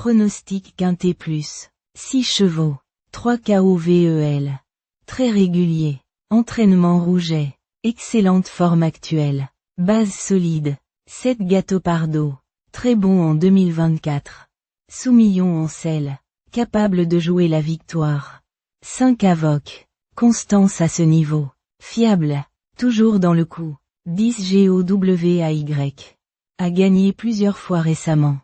Pronostic quintet plus. 6 chevaux. 3 KOVEL. Très régulier. Entraînement rouget. Excellente forme actuelle. Base solide. 7 Gattopardo. Très bon en 2024. Soumillon en selle. Capable de jouer la victoire. 5 Avoc. Constance à ce niveau. Fiable. Toujours dans le coup. 10 GOWAY. A gagné plusieurs fois récemment.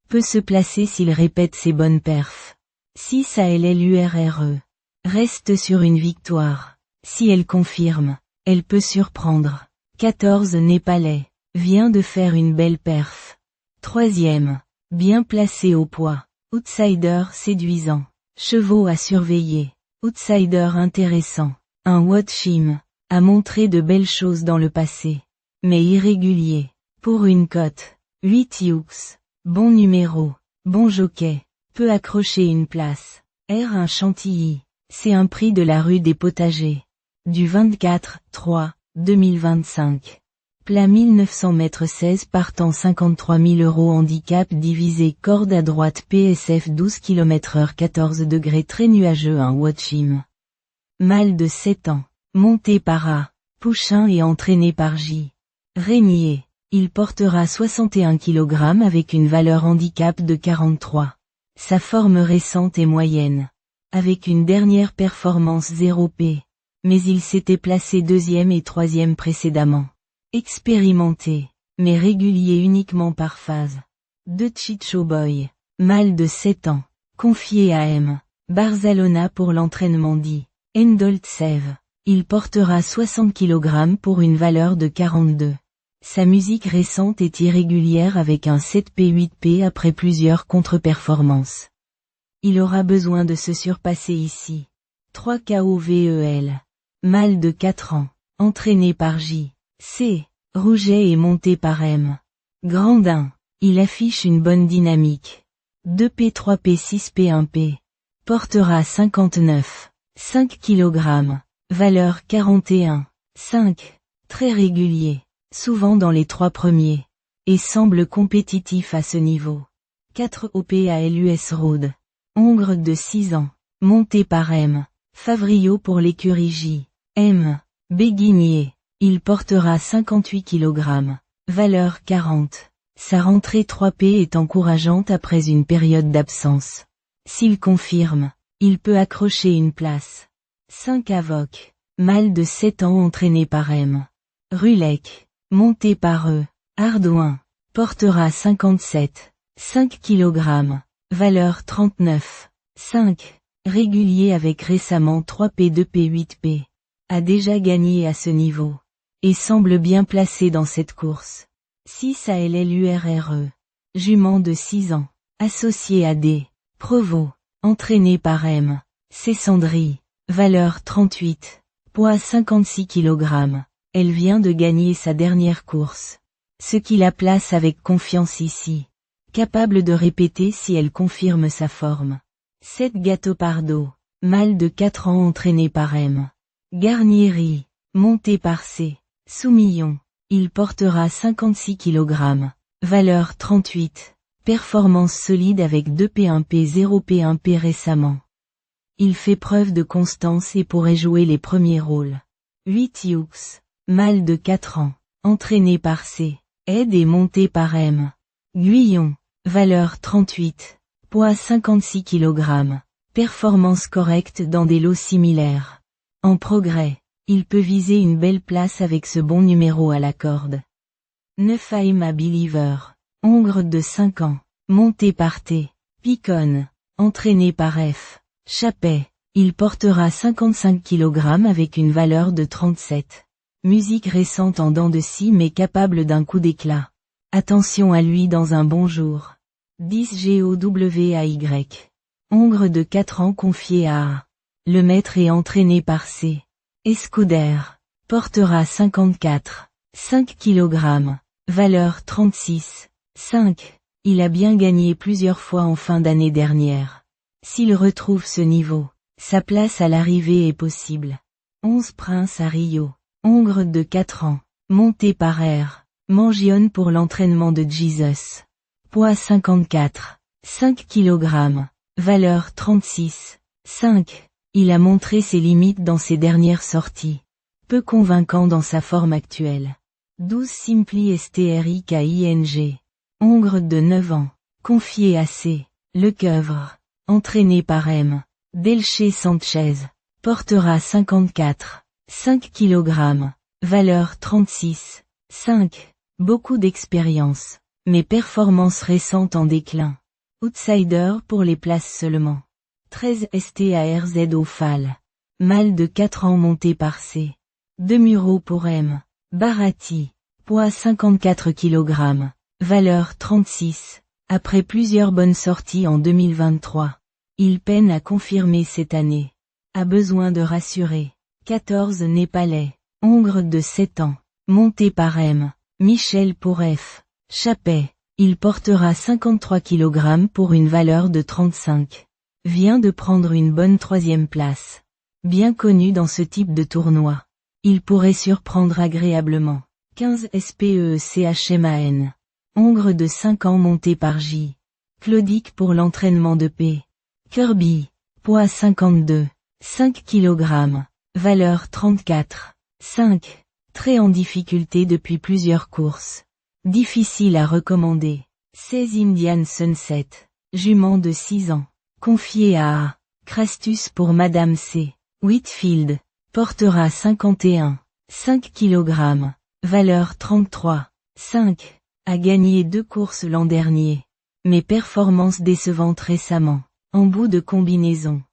Peut se placer s'il répète ses bonnes perfs. 6 ALLURRE. Reste sur une victoire. Si elle confirme, elle peut surprendre. 14 Népalais. Vient de faire une belle perf. 3e. Bien placé au poids. Outsider séduisant. Chevaux à surveiller. Outsider intéressant. Un Watch Him. A montré de belles choses dans le passé. Mais irrégulier. Pour une cote. 8 Hughes. Bon numéro. Bon jockey. Peut accrocher une place. R1 Chantilly. C'est un prix de la rue des Potagers. Du 24/3/2025. Plat 1900 m 16 partant 53 000 € handicap divisé corde à droite PSF 12 km/h 14 degrés très nuageux un Watch Him. Mâle de 7 ans. Monté par A. Pouchin et entraîné par J. Régnier. Il portera 61 kg avec une valeur handicap de 43. Sa forme récente est moyenne. Avec une dernière performance 0P. Mais il s'était placé 2e et 3e précédemment. Expérimenté. Mais régulier uniquement par phase. 2 Chicho Boy. Mâle de 7 ans. Confié à M. Barcelona pour l'entraînement dit. Endoltsev. Il portera 60 kg pour une valeur de 42. Sa musique récente est irrégulière avec un 7P-8P après plusieurs contre-performances. Il aura besoin de se surpasser ici. 3 KOVEL. Mâle de 4 ans. Entraîné par J. C. Rouget et monté par M. Grandin. Il affiche une bonne dynamique. 2P 3P 6P 1P. Portera 59. 5 kg. Valeur 41. 5. Très régulier. Souvent dans les 3 premiers. Et semble compétitif à ce niveau. 4 OPALUS Road. Hongre de 6 ans. Monté par M. Favrio pour l'écurie J. M. Béguinier. Il portera 58 kg. Valeur 40. Sa rentrée 3P est encourageante après une période d'absence. S'il confirme, il peut accrocher une place. 5 Avoc. Mâle de 7 ans entraîné par M. Rulec. Monté par E. Ardouin. Portera 57. 5 kg. Valeur 39. 5. Régulier avec récemment 3P 2P 8P. A déjà gagné à ce niveau. Et semble bien placé dans cette course. 6 ALLURRE. Jument de 6 ans. Associé à D. Provo. Entraîné par M. Cessandrie. Valeur 38. Poids 56 kg. Elle vient de gagner sa dernière course. Ce qui la place avec confiance ici. Capable de répéter si elle confirme sa forme. 7 Gattopardo. Mâle de 4 ans entraîné par M. Garnieri. Monté par C. Soumillon. Il portera 56 kg. Valeur 38. Performance solide avec 2P1P 0P1P récemment. Il fait preuve de constance et pourrait jouer les premiers rôles. 8 Hughes. Mâle de 4 ans. Entraîné par C. Aide et monté par M. Guyon. Valeur 38. Poids 56 kg. Performance correcte dans des lots similaires. En progrès. Il peut viser une belle place avec ce bon numéro à la corde. 9 I'm a Believer. Hongre de 5 ans. Monté par T. Picon. Entraîné par F. Chappet. Il portera 55 kg avec une valeur de 37. Musique récente en dents de scie mais capable d'un coup d'éclat. Attention à lui dans un bon jour. 10 GOWAY. Hongre de 4 ans confié à A. Le maître est entraîné par C. Escuder. Portera 54. 5 kg. Valeur 36. 5. Il a bien gagné plusieurs fois en fin d'année dernière. S'il retrouve ce niveau, sa place à l'arrivée est possible. 11 Prince à Rio. Hongre de 4 ans. Monté par R. Mangionne pour l'entraînement de Jesus. Poids 54. 5 kg. Valeur 36. 5. Il a montré ses limites dans ses dernières sorties. Peu convaincant dans sa forme actuelle. 12 Simply Strik. Hongre de 9 ans. Confié à C. Lecoeuvre. Entraîné par M. Delché Sanchez. Portera 54. 5 kg. Valeur 36. 5. Beaucoup d'expérience. Mais performances récentes en déclin. Outsider pour les places seulement. 13 STARZ Ophal. Mâle de 4 ans monté par C. Demuro pour M. Barati. Poids 54 kg. Valeur 36. Après plusieurs bonnes sorties en 2023. Il peine à confirmer cette année. A besoin de rassurer. 14 Népalais. Hongre de 7 ans. Monté par M. Michel pour F. Chappet. Il portera 53 kg pour une valeur de 35. Vient de prendre une bonne 3e place. Bien connu dans ce type de tournoi. Il pourrait surprendre agréablement. 15 SPECHMAN. Hongre de 5 ans monté par J. Claudic pour l'entraînement de P. Kirby. Poids 52. 5 kg. Valeur 34. 5. Très en difficulté depuis plusieurs courses. Difficile à recommander. 16 Indian Sunset. Jument de 6 ans. Confié à A. Crastus pour Madame C. Whitfield. Portera 51. 5 kg. Valeur 33. 5. A gagné 2 courses l'an dernier. Mais performances décevantes récemment. En bout de combinaison.